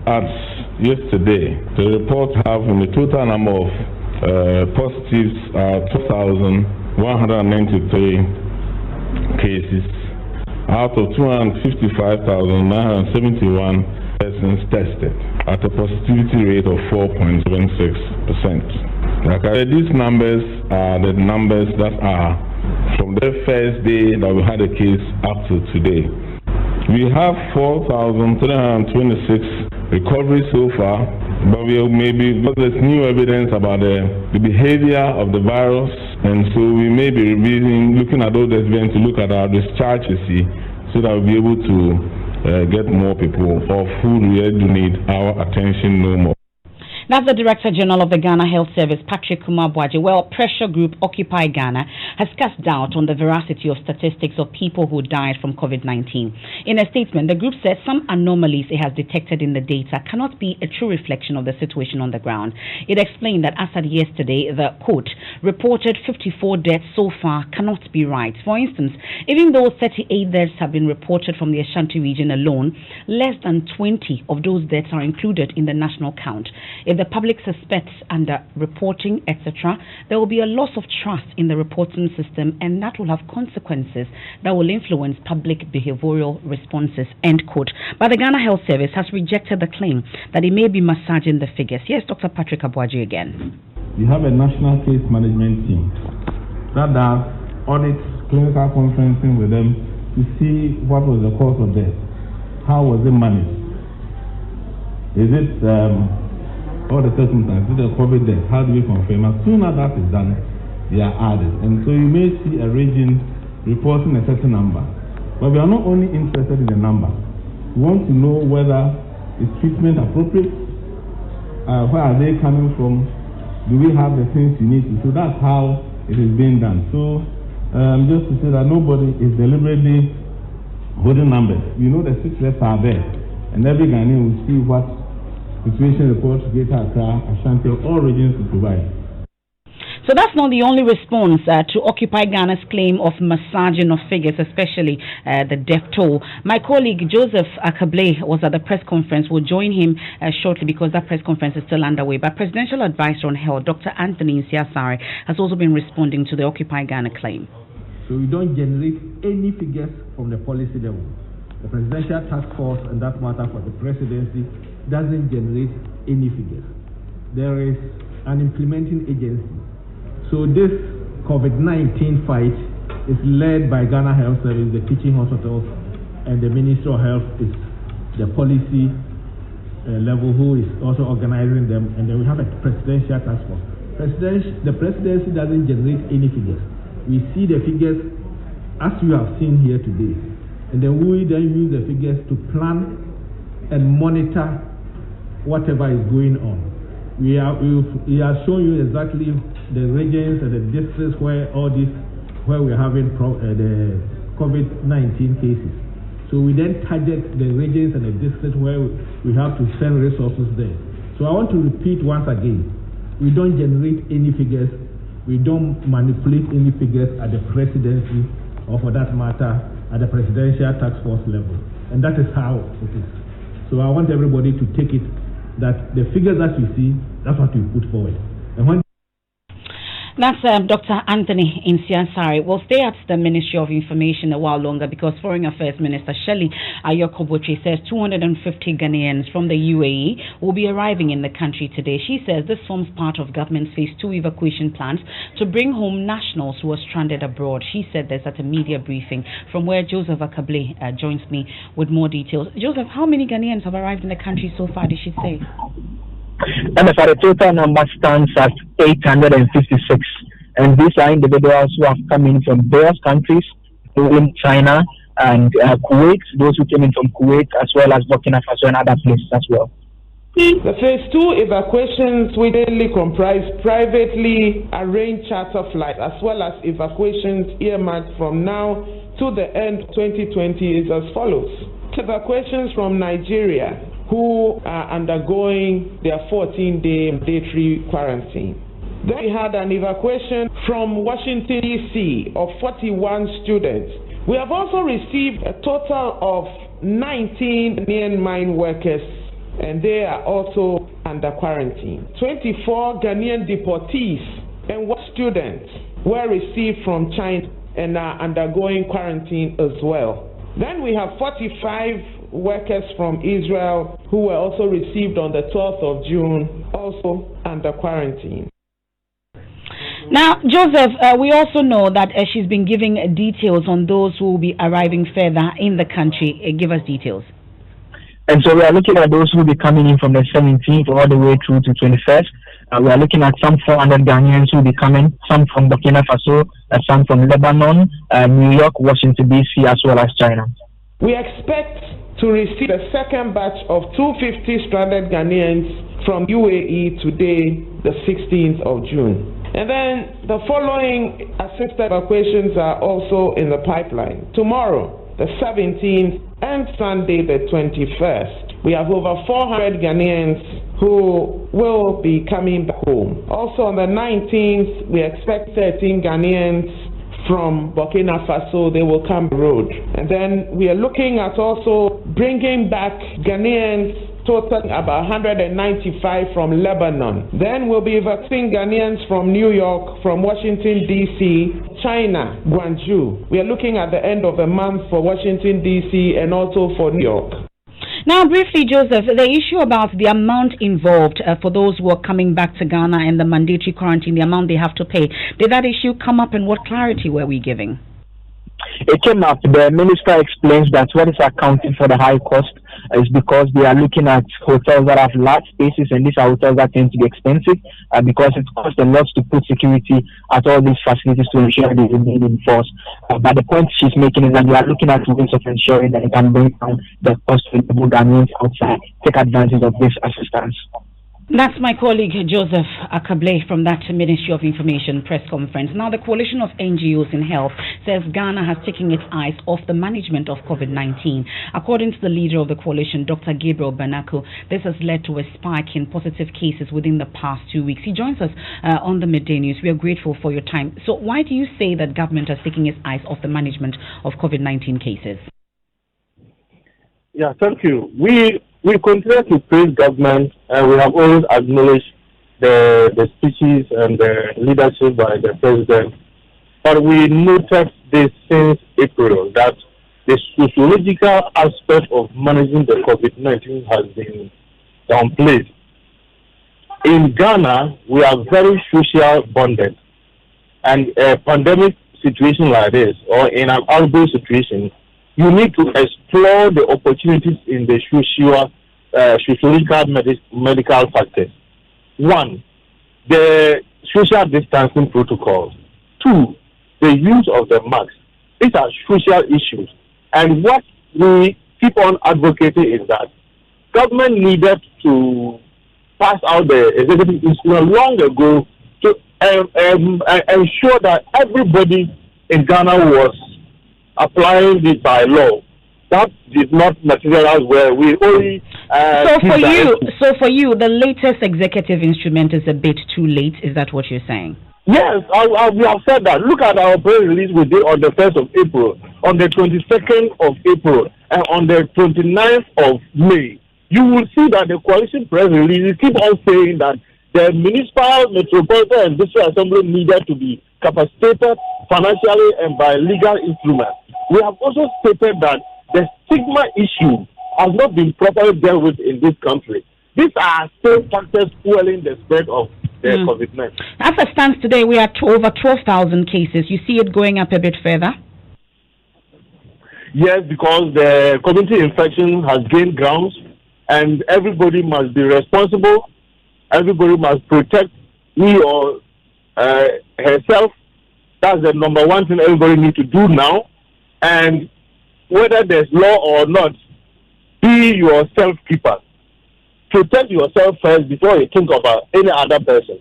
as yesterday, the report have the total number of positives are 2,193 cases out of 255,971 persons tested at a positivity rate of 4.76%. Like I said, these numbers are the numbers that are from the first day that we had a case up to today. We have 4,326 recoveries so far, but we maybe because there's new evidence about the behavior of the virus, and so we may be reviewing, looking at those events to look at our discharge, so that we'll be able to get more people of who really do need our attention no more. That's the Director General of the Ghana Health Service, Patrick Kumabwaji. Well, pressure group Occupy Ghana has cast doubt on the veracity of statistics of people who died from COVID-19. In a statement, the group said some anomalies it has detected in the data cannot be a true reflection of the situation on the ground. It explained that as at yesterday, the, quote, reported 54 deaths so far cannot be right. For instance, even though 38 deaths have been reported from the Ashanti region alone, less than 20 of those deaths are included in the national count. If the public suspects under reporting, etc., there will be a loss of trust in the reporting system, and that will have consequences that will influence public behavioral responses, end quote. But the Ghana Health Service has rejected the claim that it may be massaging the figures. Yes, Dr. Patrick Apawu again. You have a national case management team that does audits, clinical conferencing with them to see what was the cause of death, how was it managed, is it all the circumstances, the COVID death, how do we confirm? As soon as that is done, they are added. And so you may see a region reporting a certain number. But we are not only interested in the number. We want to know whether is treatment appropriate, where are they coming from, do we have the things you need to. So that's how it is being done. So just to say that nobody is deliberately holding numbers. You know the 6 reps are there. And every Ghanaian will see what situation reports, Greater Accra, Ashanti, all regions to provide. So that's not the only response to Occupy Ghana's claim of massaging of figures, especially the death toll. My colleague Joseph Akableh was at the press conference. We'll join him shortly because that press conference is still underway. But Presidential Advisor on Health, Dr. Anthony Nsiasare, has also been responding to the Occupy Ghana claim. So we don't generate any figures from the policy level. The Presidential Task Force and that matter for the presidency doesn't generate any figures. There is an implementing agency. So this COVID-19 fight is led by Ghana Health Service, the teaching hospitals, and the Ministry of Health is the policy level who is also organizing them. And then we have a Presidential Task Force. The presidency doesn't generate any figures. We see the figures as you have seen here today. And then we then use the figures to plan and monitor whatever is going on. We have shown you exactly the regions and the districts where we're having the COVID-19 cases. So we then target the regions and the districts where we have to send resources there. So I want to repeat once again, we don't generate any figures, we don't manipulate any figures at the presidency or for that matter at the Presidential Task Force level. And that is how it is. So I want everybody to take it that the figures that you see, that's what we put forward. And when that's Dr. Anthony Nsiasare. We'll stay at the Ministry of Information a while longer because Foreign Affairs Minister Shelley Ayokobochi says 250 Ghanaians from the UAE will be arriving in the country today. She says this forms part of government's phase 2 evacuation plans to bring home nationals who are stranded abroad. She said this at a media briefing from where Joseph Akableh joins me with more details. Joseph, how many Ghanaians have arrived in the country so far, did she say? Emefa, the total number stands at 856, and these are individuals who have come in from various countries, including China and Kuwait, those who came in from Kuwait, as well as Burkina Faso and other places as well. The phase 2 evacuations will mainly comprise privately arranged charter flights, as well as evacuations earmarked from now to the end of 2020 is as follows. Evacuations from Nigeria, who are undergoing their 14-day mandatory quarantine. Then we had an evacuation from Washington, D.C. of 41 students. We have also received a total of 19 Ghanaian mine workers and they are also under quarantine. 24 Ghanaian deportees and work students were received from China and are undergoing quarantine as well. Then we have 45 workers from Israel who were also received on the 12th of June, also under quarantine. Now, Joseph, we also know that she's been giving details on those who will be arriving further in the country. Give us details. And so we are looking at those who will be coming in from the 17th all the way through to 21st. We are looking at some 400 Ghanaians who will be coming, some from Burkina Faso, some from Lebanon, New York, Washington, D.C., as well as China. We expect to receive a second batch of 250 stranded Ghanaians from UAE today, the 16th of June. And then the following assisted evacuations are also in the pipeline. Tomorrow, the 17th, and Sunday, the 21st. We have over 400 Ghanaians who will be coming back home. Also on the 19th, we expect 13 Ghanaians from Burkina Faso. They will come road. And then we are looking at also bringing back Ghanaians totaling about 195 from Lebanon. Then we'll be vaccinating Ghanaians from New York, from Washington, D.C., China, Guangzhou. We are looking at the end of the month for Washington, D.C., and also for New York. Now, briefly, Joseph, the issue about the amount involved for those who are coming back to Ghana and the mandatory quarantine, the amount they have to pay, did that issue come up, and what clarity were we giving? It came up. The minister explains that what is accounting for the high cost is because they are looking at hotels that have large spaces, and these are hotels that tend to be expensive because it costs a lot to put security at all these facilities to ensure they remain in force. But the point she's making is that we are looking at ways of ensuring that it can bring down the cost to the Ghanaians outside, take advantage of this assistance. That's my colleague Joseph Akable from that Ministry of Information press conference. Now, the coalition of NGOs in health says Ghana has taken its eyes off the management of COVID-19. According to the leader of the coalition, Dr. Gabriel Banaku, this has led to a spike in positive cases within the past 2 weeks. He joins us on the Midday News. We are grateful for your time. So why do you say that government has taken its eyes off the management of COVID-19 cases? Yeah, thank you. We continue to praise government, and we have always acknowledged the speeches and the leadership by the president. But we noted this since April that the sociological aspect of managing the COVID-19 has been downplayed. In Ghana, we are very social bonded, and a pandemic situation like this, or in an outbreak situation, you need to explore the opportunities in the sociological medical factors. One, the social distancing protocols. Two, the use of the mask. These are social issues. And what we keep on advocating is that government needed to pass out the executive instrument long ago to ensure that everybody in Ghana was applying it by law. That did not materialize well. We only So for you, the latest executive instrument is a bit too late. Is that what you're saying? Yes, we have said that. Look at our press release we did on the 1st of April, on the 22nd of April, and on the 29th of May. You will see that the coalition press release keep on saying that the municipal, metropolitan, and district assembly needed to be capacitated financially and by legal instruments. We have also stated that the stigma issue has not been properly dealt with in this country. These are still factors fueling the spread of the COVID-19. As it stands today, we are over 12,000 cases. You see it going up a bit further? Yes, because the community infection has gained grounds, and everybody must be responsible. Everybody must protect he or herself. That's the number one thing everybody needs to do now. And whether there's law or not, be yourself keeper. Protect yourself first before you think about any other person.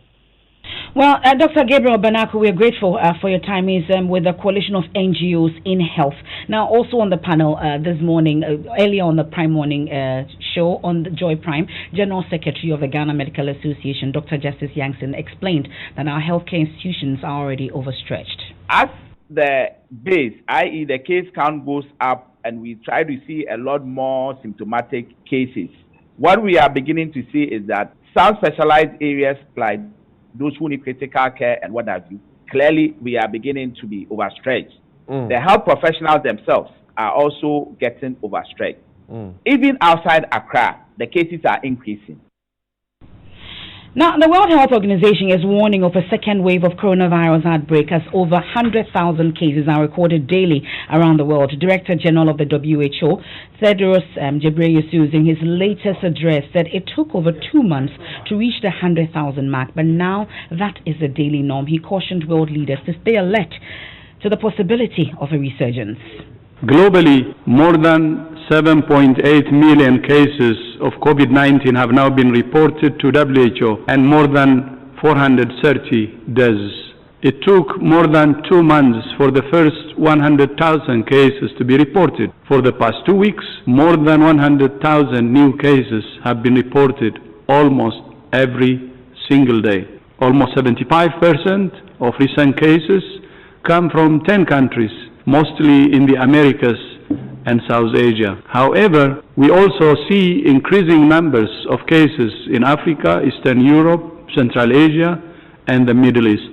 Well, Dr. Gabriel Banaku, we're grateful for your time. He's with the coalition of NGOs in health. Now, also on the panel this morning, earlier on the Prime Morning show on the Joy Prime, General Secretary of the Ghana Medical Association, Dr. Justice Yankson, explained that our healthcare institutions are already overstretched. As the base, i.e. the case count goes up and we try to see a lot more symptomatic cases, what we are beginning to see is that some specialized areas like those who need critical care and what have you, clearly we are beginning to be overstretched. The health professionals themselves are also getting overstretched. Even outside Accra, the cases are increasing. Now, the World Health Organization is warning of a second wave of coronavirus outbreak as over 100,000 cases are recorded daily around the world. Director General of the WHO, Tedros Ghebreyesus, in his latest address said it took over 2 months to reach the 100,000 mark, but now that is the daily norm. He cautioned world leaders to stay alert to the possibility of a resurgence. Globally, more than 7.8 million cases of COVID-19 have now been reported to WHO and more than 430 deaths. It took more than 2 months for the first 100,000 cases to be reported. For the past 2 weeks, more than 100,000 new cases have been reported almost every single day. Almost 75% of recent cases come from 10 countries, mostly in the Americas and South Asia. However, we also see increasing numbers of cases in Africa, Eastern Europe, Central Asia, and the Middle East.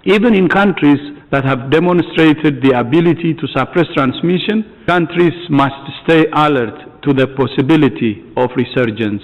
Even in countries that have demonstrated the ability to suppress transmission, countries must stay alert to the possibility of resurgence.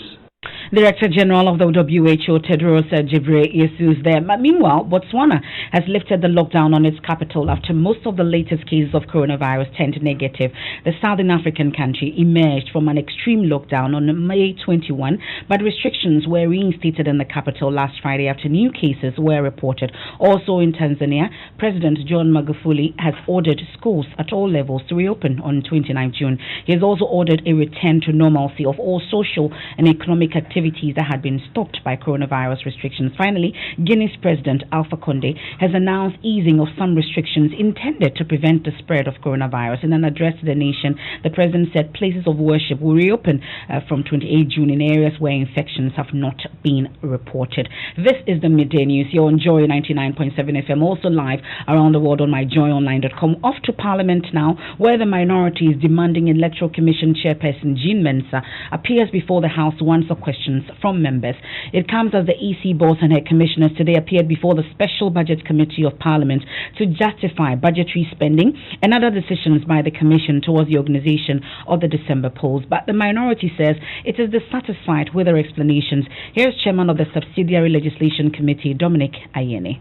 Director General of the WHO, Tedros Ghebreyesus, there. But meanwhile, Botswana has lifted the lockdown on its capital after most of the latest cases of coronavirus turned negative. The Southern African country emerged from an extreme lockdown on May 21, but restrictions were reinstated in the capital last Friday after new cases were reported. Also in Tanzania, President John Magufuli has ordered schools at all levels to reopen on 29 June. He has also ordered a return to normalcy of all social and economic activities that had been stopped by coronavirus restrictions. Finally, Guinea's President Alpha Condé has announced easing of some restrictions intended to prevent the spread of coronavirus. In an address to the nation, the president said places of worship will reopen from 28 June in areas where infections have not been reported. This is the Midday News. You're on Joy 99.7 FM, also live around the world on myjoyonline.com. Off to Parliament now, where the minority is demanding Electoral Commission Chairperson Jean Mensah appears before the House to answer questions from members. It comes as the EC boss and her commissioners today appeared before the Special Budget Committee of Parliament to justify budgetary spending and other decisions by the Commission towards the organisation of the December polls. But the minority says it is dissatisfied with their explanations. Here's Chairman of the Subsidiary Legislation Committee, Dominic Ayeni.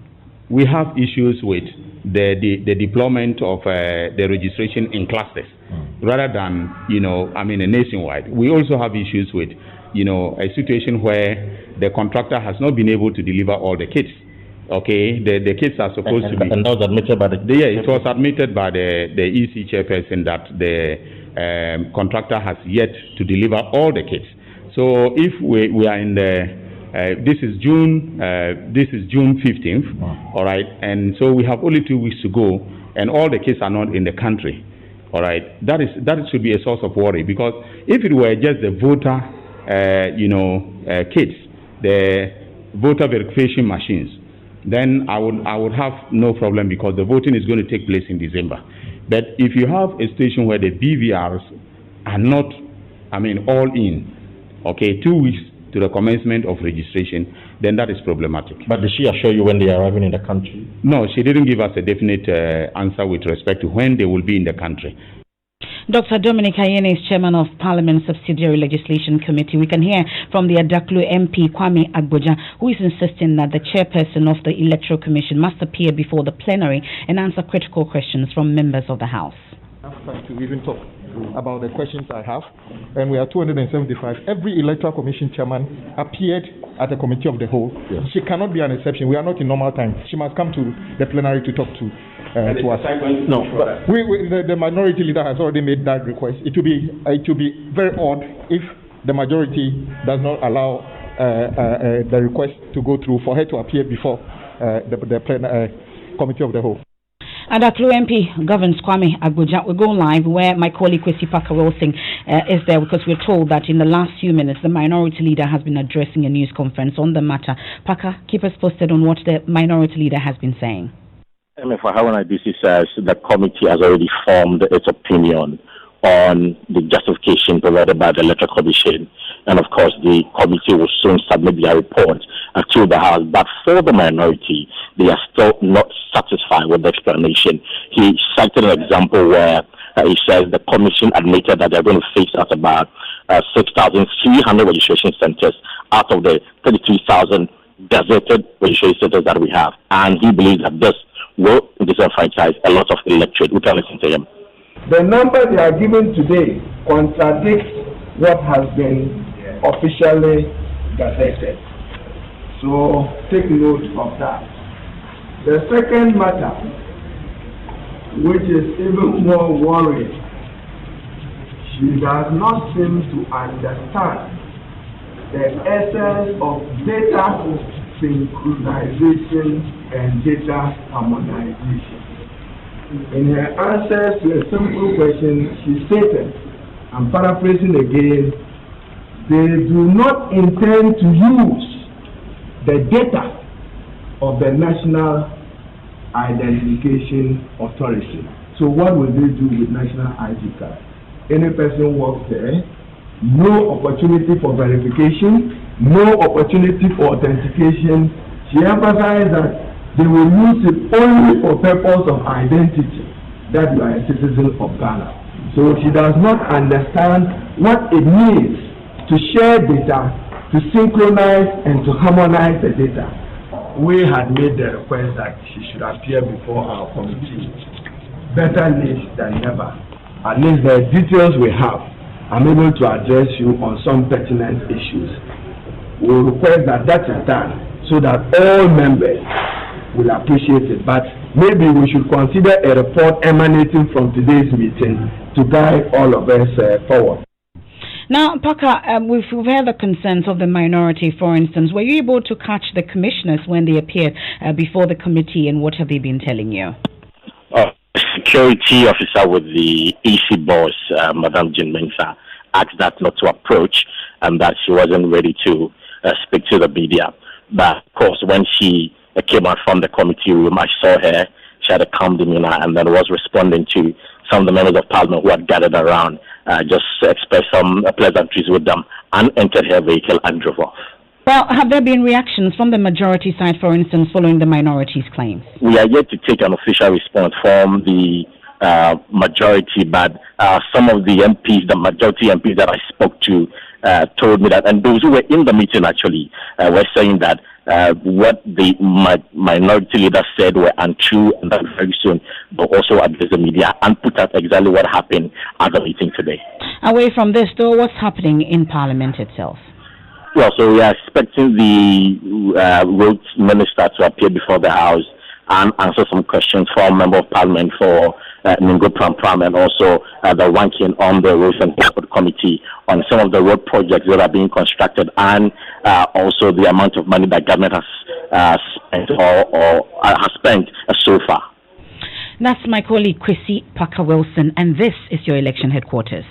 We have issues with the deployment of the registration in clusters rather than, nationwide. We also have issues with a situation where the contractor has not been able to deliver all the kits. Okay, the kits are supposed to be. And that was admitted by it was admitted by the EC chairperson that the contractor has yet to deliver all the kits. So if we are in the this is June 15th, wow. All right, and so we have only 2 weeks to go, and all the kits are not in the country. All right, that should be a source of worry, because if it were just the voter kits, the voter verification machines, then I would have no problem, because the voting is going to take place in December. But if you have a station where the BVRs are not, all in, okay, 2 weeks to the commencement of registration, then that is problematic. But did she assure you when they are arriving in the country? No, she didn't give us a definite answer with respect to when they will be in the country. Dr. Dominic Ayeni is Chairman of Parliament's Subsidiary Legislation Committee. We can hear from the Adaklu MP, Kwame Agboja, who is insisting that the chairperson of the Electoral Commission must appear before the plenary and answer critical questions from members of the House. I have time to even talk about the questions I have, and we are 275. Every Electoral Commission chairman appeared at the Committee of the Whole. Yes. She cannot be an exception. We are not in normal time. She must come to the plenary to talk to us. No, but the minority leader has already made that request. It will be very odd if the majority does not allow the request to go through for her to appear before the Committee of the Whole. Adaklu MP governs Kwame Agboja. We go live where my colleague Kwesi Parker Wilson is there, because we're told that in the last few minutes the minority leader has been addressing a news conference on the matter. Parker, keep us posted on what the minority leader has been saying. Emefa Apawu says the committee has already formed its opinion on the justification provided by the Electoral Commission. And of course, the committee will soon submit their report to the House. But for the minority, they are still not satisfied with the explanation. He cited an example where he says the commission admitted that they're going to phase out about 6,300 registration centers out of the 33,000 deserted registration centers that we have. And he believes that this will disenfranchise a lot of electorate. We can listen to him. The number they are given today contradicts what has been officially gazetted. So take note of that. The second matter, which is even more worrying, she does not seem to understand the essence of data synchronization and data harmonization. In her answers to a simple question, she stated, I'm paraphrasing again, they do not intend to use the data of the National Identification Authority. So what will they do with National ID card? Any person walks there, no opportunity for verification, no opportunity for authentication. She emphasized that they will use it only for purpose of identity, that you are a citizen of Ghana. So she does not understand what it means to share data, to synchronize and to harmonize the data. We had made the request that she should appear before our committee. Better late than never. At least the details we have, I'm able to address you on some pertinent issues. We request that that is done so that all members will appreciate it, but maybe we should consider a report emanating from today's meeting to guide all of us forward. Now, Paka, we've heard the concerns of the minority, for instance. Were you able to catch the commissioners when they appeared before the committee, and what have they been telling you? Security officer with the EC boss, Madam Jean Mensah, asked that not to approach and that she wasn't ready to speak to the media. But of course, when she came out from the committee room, I saw her. She had a calm demeanor and then was responding to some of the members of parliament who had gathered around, just expressed some pleasantries with them and entered her vehicle and drove off. Well, have there been reactions from the majority side, for instance, following the minority's claims? We are yet to take an official response from the majority, but some of the MPs, the majority MPs that I spoke to, told me that, and those who were in the meeting actually were saying that what the minority leader said were untrue, and that very soon they'll also address the media and put out exactly what happened at the meeting today. Away from this, though, what's happening in Parliament itself? Well, so we are expecting the roads minister to appear before the House and answer some questions from Member of Parliament for Ningo Pram Pram, and also the ranking on the Roads and Transport Committee on some of the road projects that are being constructed, and also the amount of money that government has spent or has spent so far. That's my colleague Kwesi Parker Wilson, and this is your election headquarters.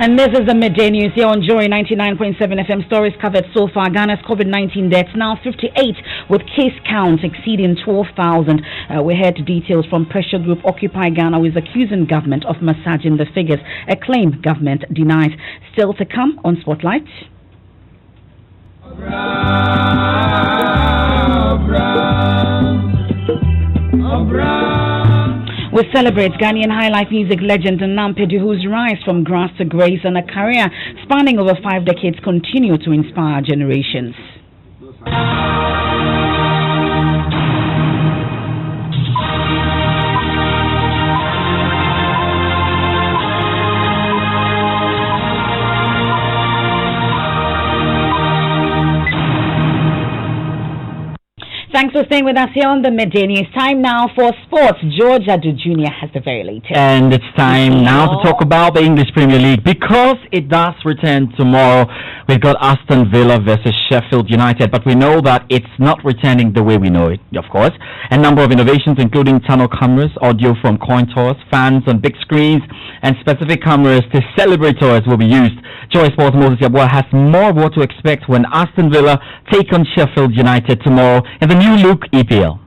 And this is the midday news here on Joy 99.7 FM. Stories covered so far. Ghana's COVID-19 deaths now 58, with case counts exceeding 12,000. We heard details from pressure group Occupy Ghana, who is accusing government of massaging the figures, a claim government denies. Still to come on Spotlight. We celebrate Ghanaian high-life music legend Nampedu, whose rise from grass to grace and a career spanning over 5 decades continue to inspire generations. Thanks for staying with us here on the Midday News. Time now for sports. George Adu Jr. has the very latest. And it's time now to talk about the English Premier League because it does return tomorrow. We've got Aston Villa versus Sheffield United, but we know that it's not returning the way we know it, of course. A number of innovations, including tunnel cameras, audio from coin toss, fans on big screens, and specific cameras to celebrate tours will be used. Joy Sports Moses Yabua has more of what to expect when Aston Villa take on Sheffield United tomorrow in the new look EPL.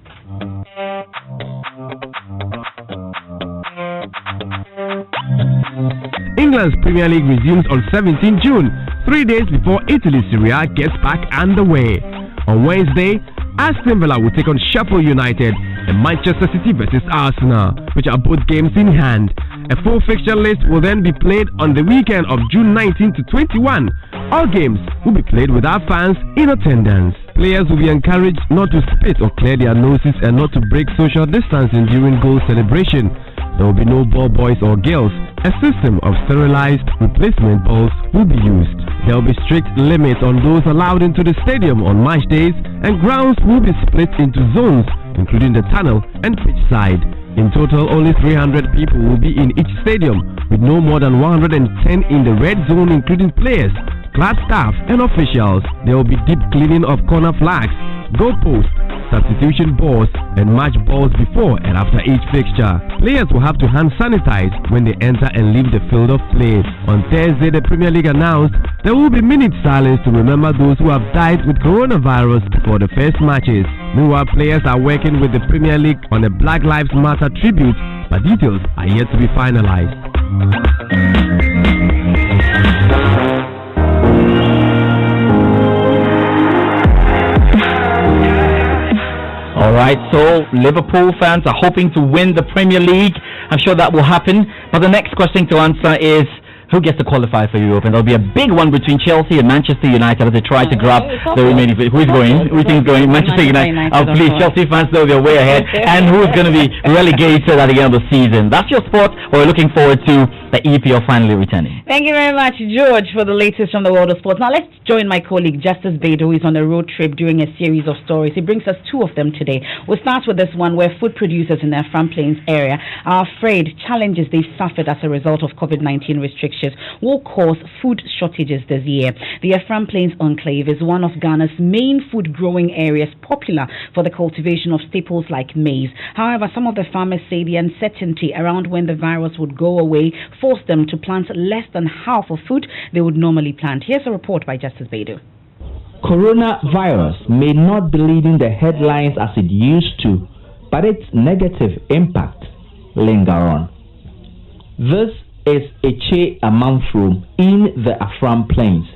England's Premier League resumes on 17 June, 3 days before Italy's Serie A gets back underway. On Wednesday, Aston Villa will take on Sheffield United and Manchester City versus Arsenal, which are both games in hand. A full fixture list will then be played on the weekend of June 19 to 21. All games will be played without fans in attendance. Players will be encouraged not to spit or clear their noses and not to break social distancing during goal celebration. There will be no ball boys or girls. A system of sterilized replacement balls will be used. There will be strict limits on those allowed into the stadium on match days, and grounds will be split into zones, including the tunnel and pitch side. In total, only 300 people will be in each stadium, with no more than 110 in the red zone, including players, club staff, and officials. There will be deep cleaning of corner flags, goalposts, substitution balls, and match balls before and after each fixture. Players will have to hand sanitize when they enter and leave the field of play. On Thursday, the Premier League announced there will be minute silence to remember those who have died with coronavirus for the first matches. Meanwhile, players are working with the Premier League on a Black Lives Matter tribute, but details are yet to be finalized. Alright, so Liverpool fans are hoping to win the Premier League. I'm sure that will happen. But the next question to answer is, who gets to qualify for Europe? And there'll be a big one between Chelsea and Manchester United as they try to grab the remaining. Who's going? Who think is going? Manchester United. Oh, please, Chelsea fans know they're way ahead. And who's going to be relegated at the end of the season? That's your sport. We're looking forward to the EPL finally returning. Thank you very much, George, for the latest from the world of sports. Now let's join my colleague Justice Bedo, who is on a road trip doing a series of stories. He brings us two of them today. We'll start with this one where food producers in the Afram Plains area are afraid challenges they've suffered as a result of COVID-19 restrictions will cause food shortages this year. The Afram Plains Enclave is one of Ghana's main food growing areas, popular for the cultivation of staples like maize. However, some of the farmers say the uncertainty around when the virus would go away forced them to plant less than half of food they would normally plant. Here's a report by Justice Bedo. Coronavirus may not be leading the headlines as it used to, but its negative impact linger on. This is Eche Amanfro in the Afram Plains.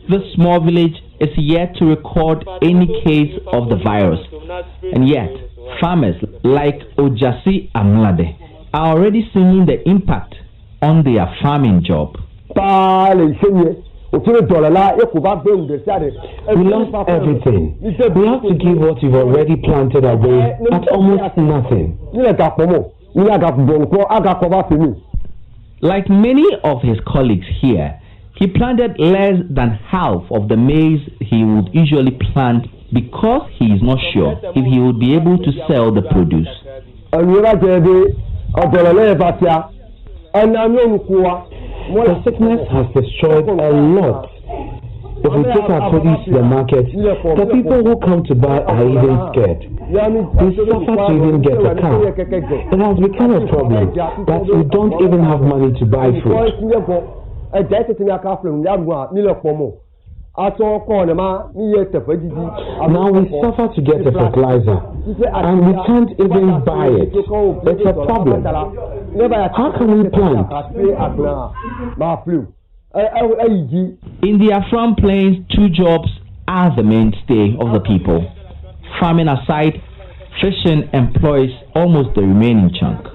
This small village is yet to record any case of the virus, and yet farmers like Ojasi Amlade are already seeing the impact on their farming job. We lost everything. We have to give what you've already planted away at almost nothing. Like many of his colleagues here, he planted less than half of the maize he would usually plant because he is not sure if he would be able to sell the produce. The sickness has destroyed a lot. If we take our produce to the market, the people who come to buy are even scared. We suffer to even get a car. It has become a problem that we don't even have money to buy food. Now we suffer to get a fertilizer, and we can't even buy it. It's a problem. How can we plant? In the Afram Plains, two jobs are the mainstay of the people. Farming aside, fishing employs almost the remaining chunk.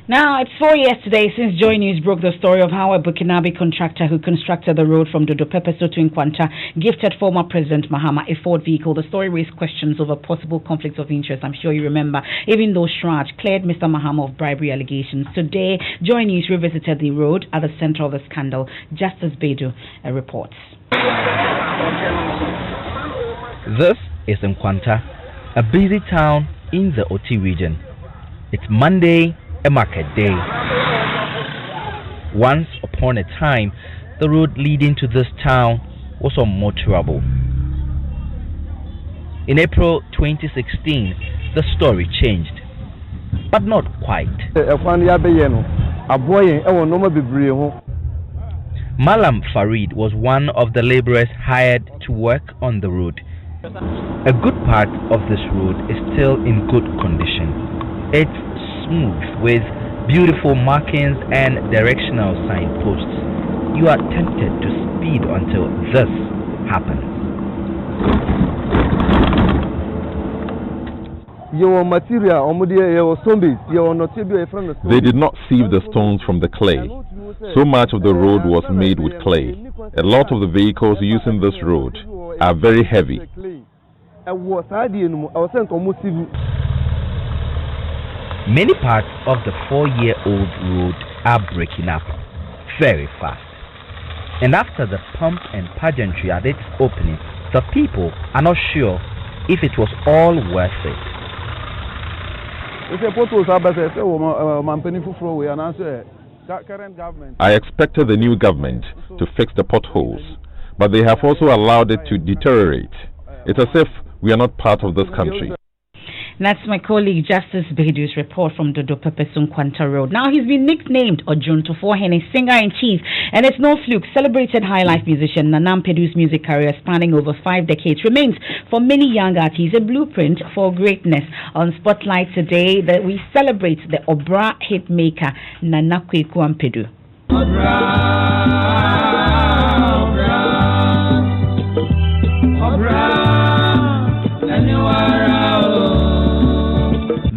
Now, it's 4 years today since Joy News broke the story of how a Burkinabe contractor who constructed the road from Dodo Pepeso to Nkwanta gifted former President Mahama a Ford vehicle. The story raised questions over possible conflicts of interest. I'm sure you remember, even though Shraj cleared Mr. Mahama of bribery allegations. Today, Joy News revisited the road at the center of the scandal. Justice Bedu reports. This is Nkwanta, A busy town in the Oti region. It's Monday, a market day. Once upon a time, the road leading to this town was unmotorable. In April 2016, the story changed, but not quite. Malam Farid was one of the laborers hired to work on the road. A good part of this road is still in good condition. It's smooth with beautiful markings and directional signposts. You are tempted to speed until this happens. They did not sieve the stones from the clay. So much of the road was made with clay. A lot of the vehicles using this road are very heavy. Many parts of the 4-year-old road are breaking up very fast. And after the pomp and pageantry at its opening, the people are not sure if it was all worth it. I expected the new government to fix the potholes, but they have also allowed it to deteriorate. It's as if we are not part of this country. That's my colleague Justice Bedu's report from Dodo Pepesun Kwanta Road. Now he's been nicknamed Ojunto Forhen, singer-in-chief, and it's no fluke. Celebrated high-life musician Nana Ampedu's music career spanning over 5 decades remains for many young artists a blueprint for greatness. On Spotlight today, that we celebrate the Obra hitmaker Nana Kweku Ampedu.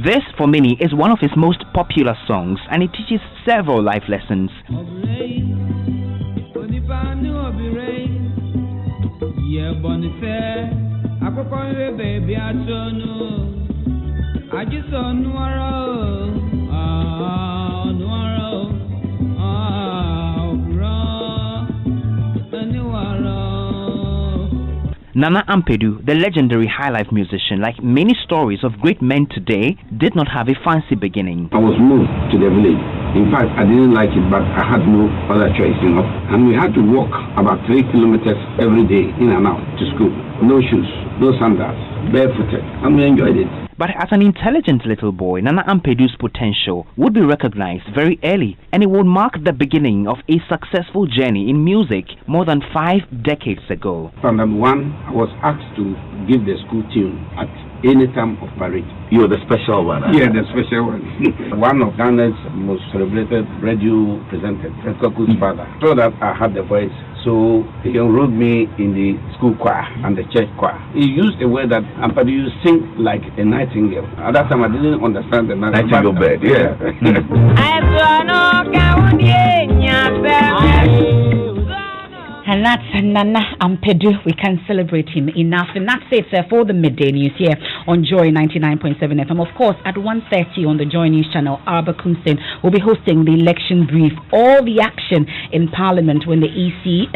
This, for many, is one of his most popular songs, and it teaches several life lessons. Nana Ampedu, the legendary high-life musician, like many stories of great men today, did not have a fancy beginning. I was moved to the village. In fact, I didn't like it, but I had no other choice, And we had to walk about 3 kilometers every day in and out to school. No shoes, no sandals, barefooted, and we enjoyed it. But as an intelligent little boy, Nana Ampedu's potential would be recognized very early, and it would mark the beginning of a successful journey in music more than 5 decades ago. Standard 1, I was asked to give the school tune at any time of parade. You're the special one. Yeah, the special one. One of Ghana's most celebrated radio presenters, Fred Koku's father, so that I had the voice. So he enrolled me in the school choir and the church choir. He used a word that Ampedu sing like a nightingale. At that time I didn't understand the nightingale bird. Yeah. And that's Nana Ampedu. We can celebrate him enough. And that's it for the midday news here on Joy 99.7 FM. Of course, at 1:30 on the Joy News channel, Arba Kumsin will be hosting the election brief. All the action in Parliament when the EC,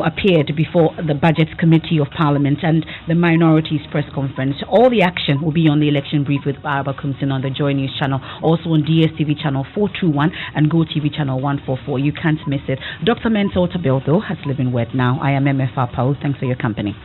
appeared before the Budget Committee of Parliament and the Minorities Press Conference. All the action will be on the election brief with Arba Kumsin on the Joy News channel, also on DSTV channel 421 and Go TV channel 144. You can't miss it. Dr. Mental Tabel, though, has living word now. I am Emefa Apawu. Thanks for your company.